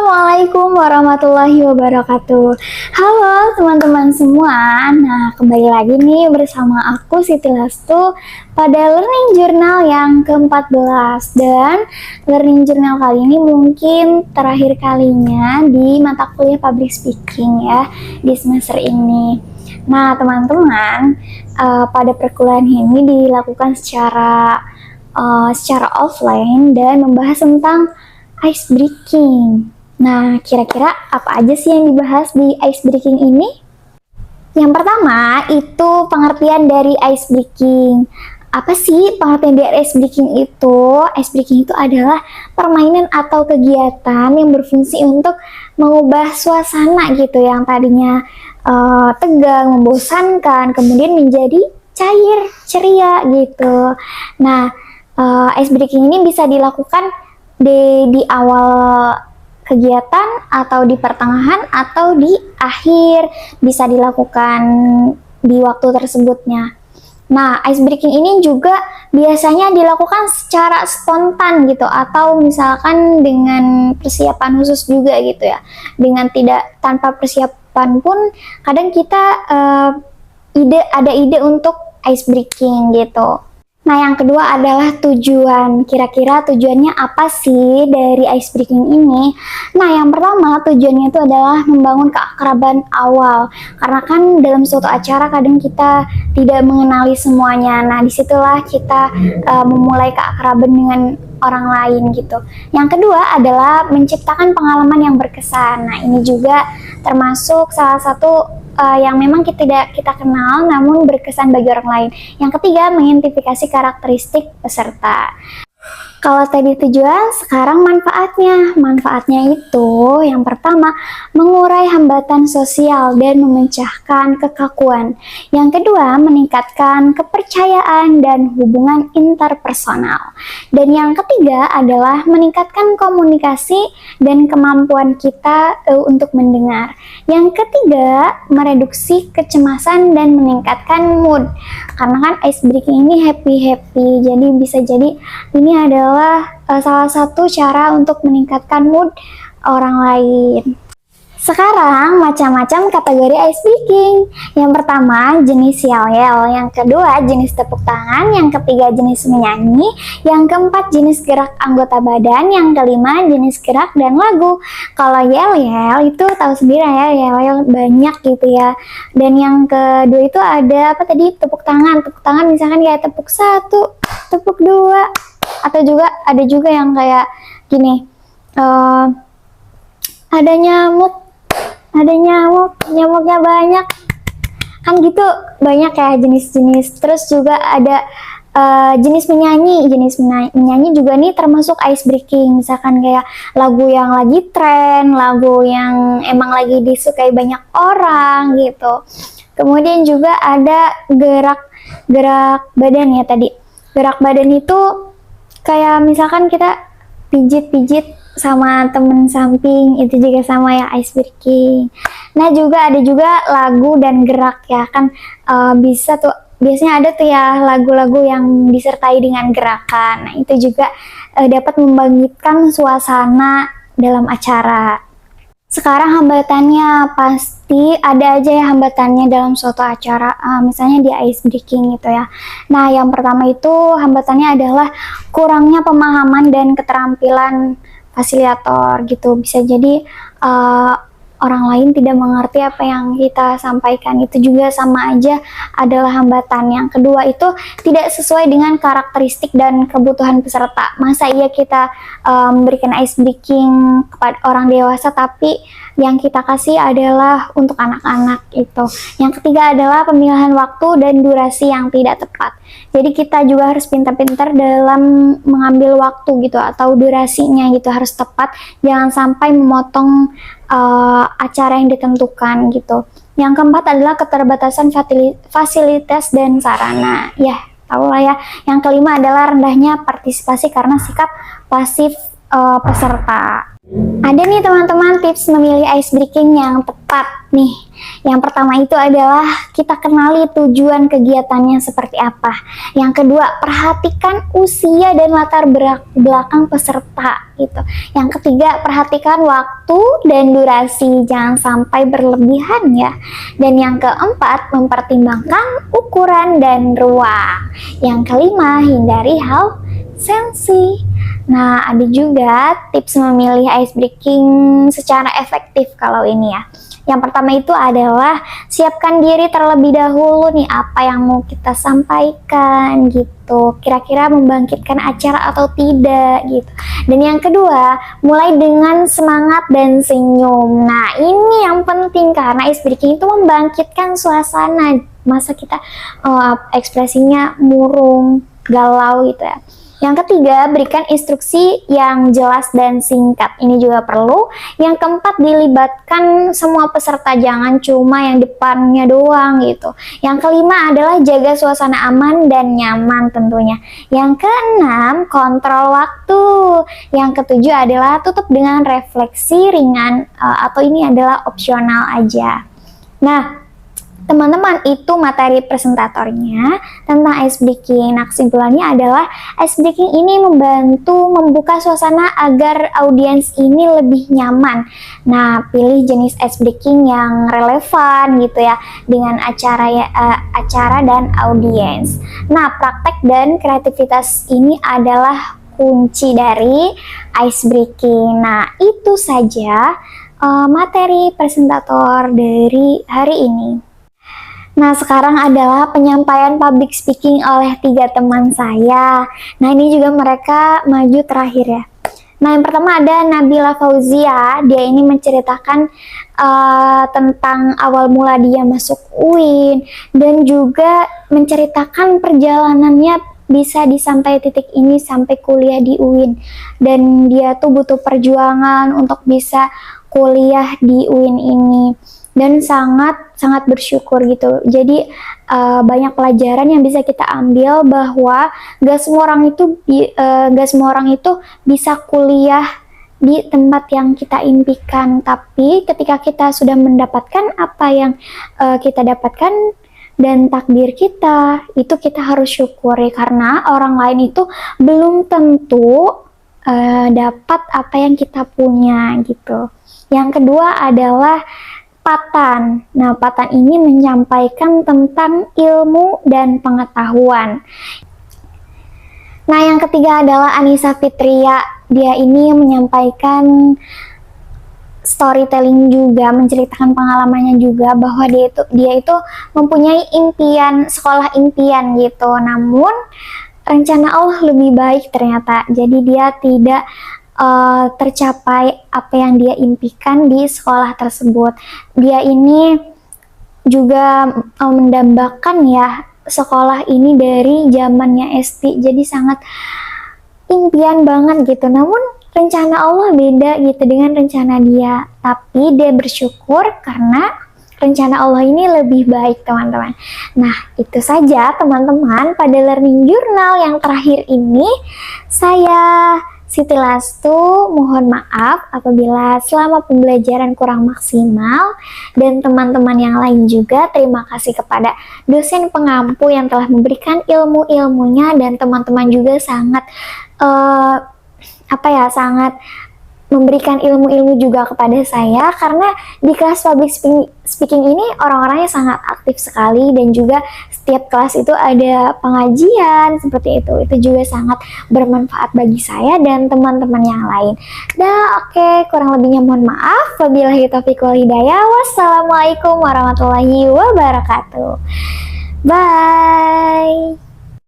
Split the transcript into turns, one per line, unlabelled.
Assalamualaikum warahmatullahi wabarakatuh. Halo teman-teman semua. Nah, kembali lagi nih bersama aku Siti Lastu pada Learning Journal yang ke-14. Dan Learning Journal kali ini mungkin terakhir kalinya di mata kuliah Public Speaking ya di semester ini. Nah, teman-teman, pada perkuliahan ini dilakukan secara offline dan membahas tentang ice breaking. Nah, kira-kira apa aja sih yang dibahas di ice breaking ini? Yang pertama, itu pengertian dari ice breaking. Apa sih pengertian dari ice breaking itu? Ice breaking itu adalah permainan atau kegiatan yang berfungsi untuk mengubah suasana gitu yang tadinya tegang, membosankan, kemudian menjadi cair, ceria gitu. Nah, ice breaking ini bisa dilakukan di awal kegiatan atau di pertengahan atau di akhir, bisa dilakukan di waktu tersebutnya. Nah, ice breaking ini juga biasanya dilakukan secara spontan gitu, atau misalkan dengan persiapan khusus juga gitu ya. Dengan tanpa persiapan pun kadang kita ada ide untuk ice breaking gitu. Nah, yang kedua adalah tujuan. Kira-kira tujuannya apa sih dari ice breaking ini? Nah, yang pertama tujuannya itu adalah membangun keakraban awal. Karena kan dalam suatu acara kadang kita tidak mengenali semuanya. Nah, disitulah kita memulai keakraban dengan orang lain gitu. Yang kedua adalah menciptakan pengalaman yang berkesan. Nah, ini juga termasuk salah satu yang memang tidak kita kenal namun berkesan bagi orang lain. Yang ketiga, mengidentifikasi karakteristik peserta. Kalau tadi tujuan, sekarang manfaatnya. Manfaatnya itu yang pertama, mengurai hambatan sosial dan memecahkan kekakuan. Yang kedua, meningkatkan kepercayaan dan hubungan interpersonal. Dan yang ketiga adalah meningkatkan komunikasi dan kemampuan kita untuk mendengar. Yang ketiga, mereduksi kecemasan dan meningkatkan mood. Karena kan ice breaking ini happy-happy, jadi bisa jadi ini adalah salah satu cara untuk meningkatkan mood orang lain. Sekarang macam-macam kategori ice breaking. Yang pertama jenis yel-yel, yang kedua jenis tepuk tangan, yang ketiga jenis menyanyi, yang keempat jenis gerak anggota badan, yang kelima jenis gerak dan lagu. Kalau yel-yel itu tahu sendiri ya, yel-yel banyak gitu ya. Dan yang kedua itu ada apa tadi, tepuk tangan. Tepuk tangan misalkan kayak tepuk 1, tepuk 2, atau juga ada juga yang kayak gini, ada nyamuknya banyak kan gitu, banyak ya jenis-jenis. Terus juga ada jenis menyanyi juga nih termasuk ice breaking, misalkan kayak lagu yang lagi tren, lagu yang emang lagi disukai banyak orang gitu. Kemudian juga ada gerak badan ya tadi. Gerak badan itu kayak misalkan kita pijit-pijit sama temen samping, itu juga sama ya ice breaking. Nah, juga ada juga lagu dan gerak ya kan, bisa tuh biasanya ada tuh ya lagu-lagu yang disertai dengan gerakan. Nah, itu juga dapat membangkitkan suasana dalam acara. Sekarang hambatannya, pasti ada aja ya hambatannya dalam suatu acara, misalnya di ice breaking gitu ya. Nah, yang pertama itu hambatannya adalah kurangnya pemahaman dan keterampilan fasilitator gitu. Bisa jadi orang lain tidak mengerti apa yang kita sampaikan, itu juga sama aja adalah hambatan. Yang kedua itu tidak sesuai dengan karakteristik dan kebutuhan peserta. Masa iya kita memberikan ice breaking kepada orang dewasa tapi yang kita kasih adalah untuk anak-anak itu. Yang ketiga adalah pemilihan waktu dan durasi yang tidak tepat. Jadi kita juga harus pintar-pintar dalam mengambil waktu gitu, atau durasinya gitu harus tepat, jangan sampai memotong acara yang ditentukan gitu. Yang keempat adalah keterbatasan fasilitas dan sarana. Ya, tahu lah ya. Yang kelima adalah rendahnya partisipasi karena sikap pasif peserta. Ada nih teman-teman tips memilih ice breaking yang tepat. Nih, yang pertama itu adalah kita kenali tujuan kegiatannya seperti apa. Yang kedua, perhatikan usia dan latar belakang peserta gitu. Yang ketiga, perhatikan waktu dan durasi, jangan sampai berlebihan ya. Dan yang keempat, mempertimbangkan ukuran dan ruang. Yang kelima, hindari hal sensi. Nah, ada juga tips memilih ice breaking secara efektif kalau ini ya. Yang pertama itu adalah siapkan diri terlebih dahulu nih, apa yang mau kita sampaikan gitu. Kira-kira membangkitkan acara atau tidak gitu. Dan yang kedua, mulai dengan semangat dan senyum. Nah, ini yang penting karena ice breaking itu membangkitkan suasana. Masa kita ekspresinya murung, galau gitu ya. Yang ketiga, berikan instruksi yang jelas dan singkat. Ini juga perlu. Yang keempat, dilibatkan semua peserta, jangan cuma yang depannya doang gitu. Yang kelima adalah jaga suasana aman dan nyaman tentunya. Yang keenam, kontrol waktu. Yang ketujuh adalah tutup dengan refleksi ringan atau ini adalah opsional aja. Nah, teman-teman, itu materi presentatornya tentang ice breaking. Nah, kesimpulannya adalah ice breaking ini membantu membuka suasana agar audiens ini lebih nyaman. Nah, pilih jenis ice breaking yang relevan gitu ya dengan acara dan audiens. Nah, praktek dan kreativitas ini adalah kunci dari ice breaking. Nah, itu saja materi presentator dari hari ini. Nah, sekarang adalah penyampaian public speaking oleh 3 teman saya. Nah, ini juga mereka maju terakhir ya. Nah, yang pertama ada Nabila Fauzia. Dia ini menceritakan tentang awal mula dia masuk UIN dan juga menceritakan perjalanannya bisa sampai titik ini, sampai kuliah di UIN. Dan dia tuh butuh perjuangan untuk bisa kuliah di UIN ini. Dan sangat bersyukur gitu. Jadi banyak pelajaran yang bisa kita ambil bahwa gak semua orang itu bisa kuliah di tempat yang kita impikan. Tapi ketika kita sudah mendapatkan apa yang kita dapatkan dan takdir kita, itu kita harus syukuri karena orang lain itu belum tentu dapat apa yang kita punya gitu. Yang kedua adalah Patan. Nah, Patan ini menyampaikan tentang ilmu dan pengetahuan. Nah, yang ketiga adalah Anissa Fitria. Dia ini menyampaikan storytelling juga, menceritakan pengalamannya juga bahwa dia itu mempunyai impian, sekolah impian gitu. Namun rencana Allah lebih baik ternyata. Jadi dia tidak tercapai apa yang dia impikan di sekolah tersebut. Dia ini juga mendambakan ya sekolah ini dari zamannya SD, jadi sangat impian banget gitu. Namun rencana Allah beda gitu dengan rencana dia, tapi dia bersyukur karena rencana Allah ini lebih baik teman-teman. Nah, itu saja teman-teman pada learning journal yang terakhir ini. Saya Siti Lastu mohon maaf apabila selama pembelajaran kurang maksimal, dan teman-teman yang lain juga terima kasih kepada dosen pengampu yang telah memberikan ilmu-ilmunya, dan teman-teman juga sangat sangat memberikan ilmu-ilmu juga kepada saya karena di kelas public speaking ini orang-orangnya sangat aktif sekali, dan juga setiap kelas itu ada pengajian seperti itu. Itu juga sangat bermanfaat bagi saya dan teman-teman yang lain. Nah, oke, kurang lebihnya mohon maaf. Wabillahi taufiq wal hidayah. Wassalamualaikum warahmatullahi wabarakatuh. Bye.